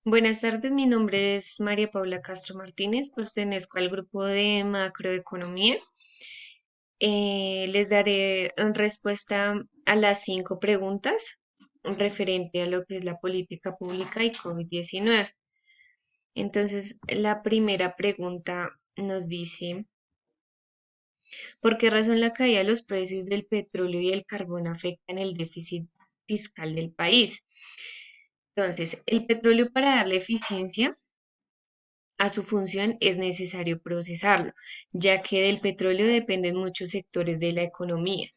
Buenas tardes, mi nombre es María Paula Castro Martínez, pertenezco al grupo de macroeconomía. Les daré respuesta a las 5 preguntas referente a lo que es la política pública y COVID-19. Entonces, la primera pregunta nos dice, ¿por qué razón la caída de los precios del petróleo y el carbón afectan el déficit fiscal del país? Entonces, el petróleo para darle eficiencia a su función es necesario procesarlo, ya que del petróleo dependen muchos sectores de la economía.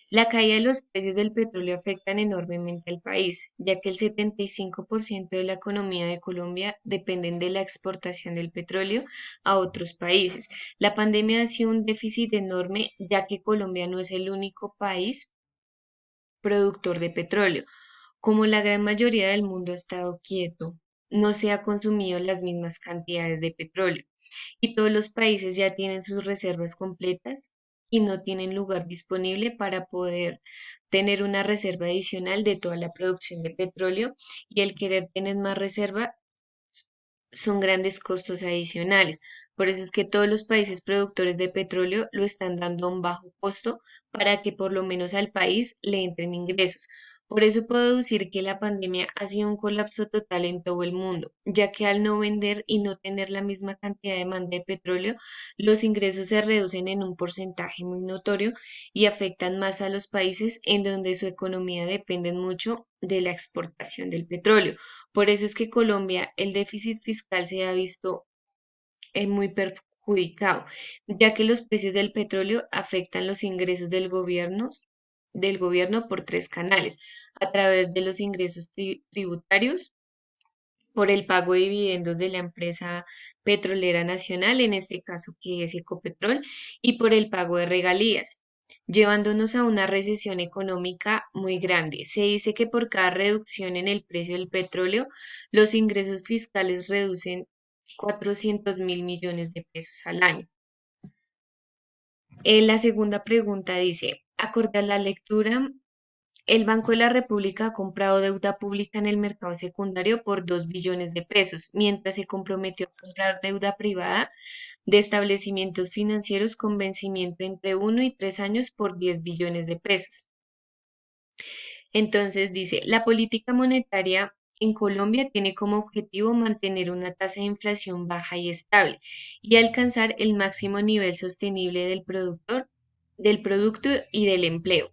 La caída de los precios del petróleo afectan enormemente al país, ya que el 75% de la economía de Colombia dependen de la exportación del petróleo a otros países. La pandemia ha sido un déficit enorme, ya que Colombia no es el único país productor de petróleo. Como la gran mayoría del mundo ha estado quieto, no se ha consumido las mismas cantidades de petróleo y todos los países ya tienen sus reservas completas y no tienen lugar disponible para poder tener una reserva adicional de toda la producción de petróleo, y el querer tener más reserva son grandes costos adicionales. Por eso es que todos los países productores de petróleo lo están dando a un bajo costo para que por lo menos al país le entren ingresos. Por eso puedo decir que la pandemia ha sido un colapso total en todo el mundo, ya que al no vender y no tener la misma cantidad de demanda de petróleo, los ingresos se reducen en un porcentaje muy notorio y afectan más a los países en donde su economía depende mucho de la exportación del petróleo. Por eso es que Colombia, el déficit fiscal se ha visto muy perjudicado, ya que los precios del petróleo afectan los ingresos del gobierno por 3 canales: a través de los ingresos tributarios, por el pago de dividendos de la empresa petrolera nacional, en este caso que es Ecopetrol, y por el pago de regalías, llevándonos a una recesión económica muy grande. Se dice que por cada reducción en el precio del petróleo, los ingresos fiscales reducen 400.000 millones de pesos al año. La segunda pregunta dice, acorde a la lectura, el Banco de la República ha comprado deuda pública en el mercado secundario por 2 billones de pesos, mientras se comprometió a comprar deuda privada de establecimientos financieros con vencimiento entre 1 y 3 años por 10 billones de pesos. Entonces dice, la política monetaria en Colombia tiene como objetivo mantener una tasa de inflación baja y estable y alcanzar el máximo nivel sostenible del producto y del empleo.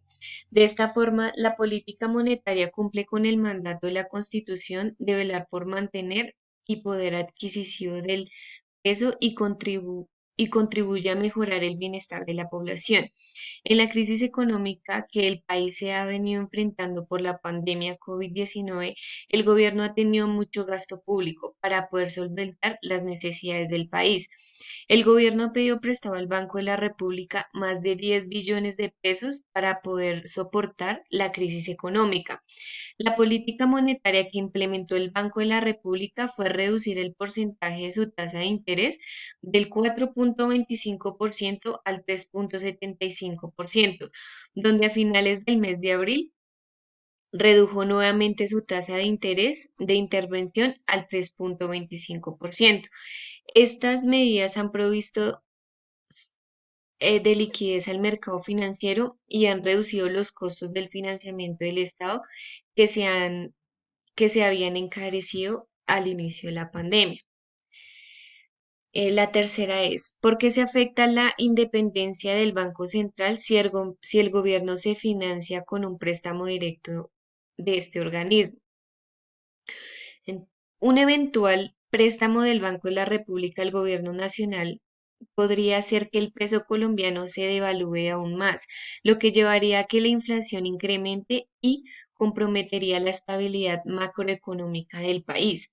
De esta forma, la política monetaria cumple con el mandato de la Constitución de velar por mantener y poder adquisitivo del peso y contribuye a mejorar el bienestar de la población. En la crisis económica que el país se ha venido enfrentando por la pandemia COVID-19, el gobierno ha tenido mucho gasto público para poder solventar las necesidades del país. El gobierno ha pedido prestado al Banco de la República más de 10 billones de pesos para poder soportar la crisis económica. La política monetaria que implementó el Banco de la República fue reducir el porcentaje de su tasa de interés del 4,25% al 3,75%, donde a finales del mes de abril redujo nuevamente su tasa de interés de intervención al 3,25%. Estas medidas han provisto de liquidez al mercado financiero y han reducido los costos del financiamiento del Estado que que se habían encarecido al inicio de la pandemia. La tercera es, ¿por qué se afecta la independencia del Banco Central si el gobierno se financia con un préstamo directo de este organismo? En- Un eventual préstamo del Banco de la República al gobierno nacional podría hacer que el peso colombiano se devalúe aún más, lo que llevaría a que la inflación incremente y comprometería la estabilidad macroeconómica del país.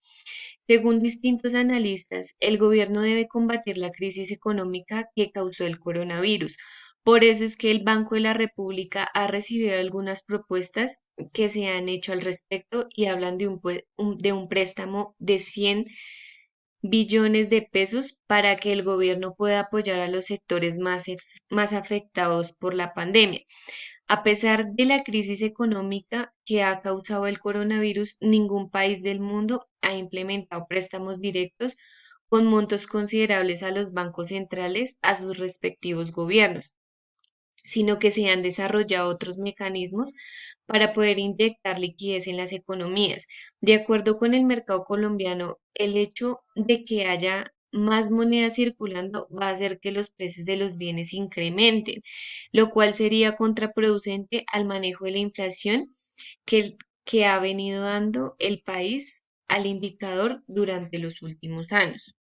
Según distintos analistas, el gobierno debe combatir la crisis económica que causó el coronavirus. Por eso es que el Banco de la República ha recibido algunas propuestas que se han hecho al respecto y hablan de un préstamo de 100 billones de pesos para que el gobierno pueda apoyar a los sectores más afectados por la pandemia. A pesar de la crisis económica que ha causado el coronavirus, ningún país del mundo ha implementado préstamos directos con montos considerables a los bancos centrales, a sus respectivos gobiernos, sino que se han desarrollado otros mecanismos para poder inyectar liquidez en las economías. De acuerdo con el mercado colombiano, el hecho de que haya más moneda circulando va a hacer que los precios de los bienes incrementen, lo cual sería contraproducente al manejo de la inflación que, que ha venido dando el país al indicador durante los últimos años.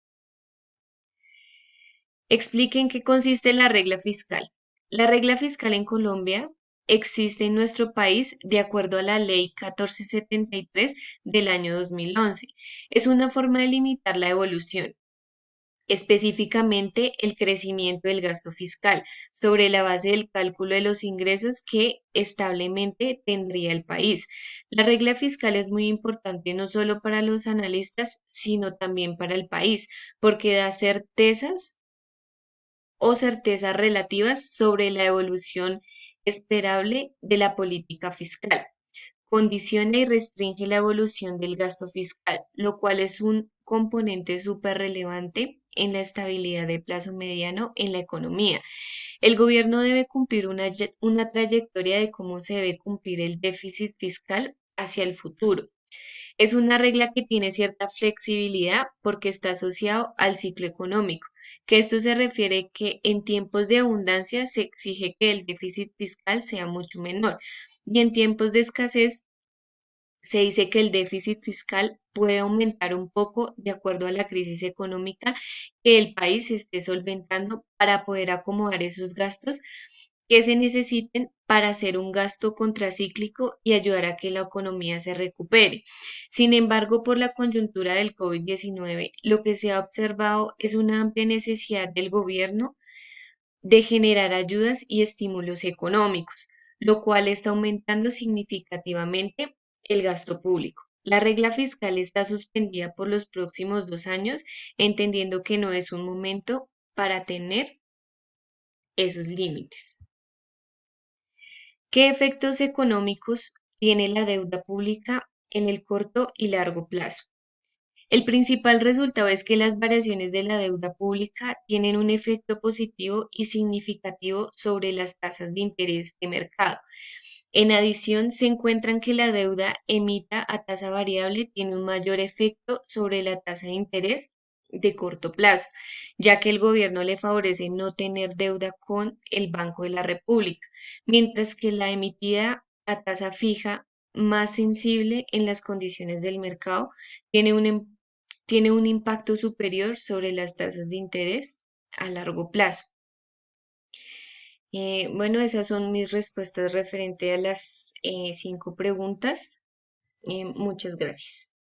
Explique en qué consiste la regla fiscal. La regla fiscal en Colombia existe en nuestro país de acuerdo a la Ley 1473 del año 2011. Es una forma de limitar la evolución, específicamente el crecimiento del gasto fiscal, sobre la base del cálculo de los ingresos que establemente tendría el país. La regla fiscal es muy importante no solo para los analistas, sino también para el país, porque da certezas o certezas relativas sobre la evolución esperable de la política fiscal. Condiciona y restringe la evolución del gasto fiscal, lo cual es un componente súper relevante en la estabilidad de plazo mediano en la economía. El gobierno debe cumplir una trayectoria de cómo se debe cumplir el déficit fiscal hacia el futuro. Es una regla que tiene cierta flexibilidad porque está asociado al ciclo económico, que esto se refiere que en tiempos de abundancia se exige que el déficit fiscal sea mucho menor y en tiempos de escasez se dice que el déficit fiscal puede aumentar un poco de acuerdo a la crisis económica que el país esté solventando para poder acomodar esos gastos que se necesiten para hacer un gasto contracíclico y ayudar a que la economía se recupere. Sin embargo, por la coyuntura del COVID-19, lo que se ha observado es una amplia necesidad del gobierno de generar ayudas y estímulos económicos, lo cual está aumentando significativamente el gasto público. La regla fiscal está suspendida por los próximos 2 años, entendiendo que no es un momento para tener esos límites. ¿Qué efectos económicos tiene la deuda pública en el corto y largo plazo? El principal resultado es que las variaciones de la deuda pública tienen un efecto positivo y significativo sobre las tasas de interés de mercado. En adición, se encuentran que la deuda emita a tasa variable tiene un mayor efecto sobre la tasa de interés de corto plazo, ya que el gobierno le favorece no tener deuda con el Banco de la República, mientras que la emitida a tasa fija, más sensible en las condiciones del mercado, tiene tiene un impacto superior sobre las tasas de interés a largo plazo. Bueno, esas son mis respuestas referente a las 5 preguntas. Muchas gracias.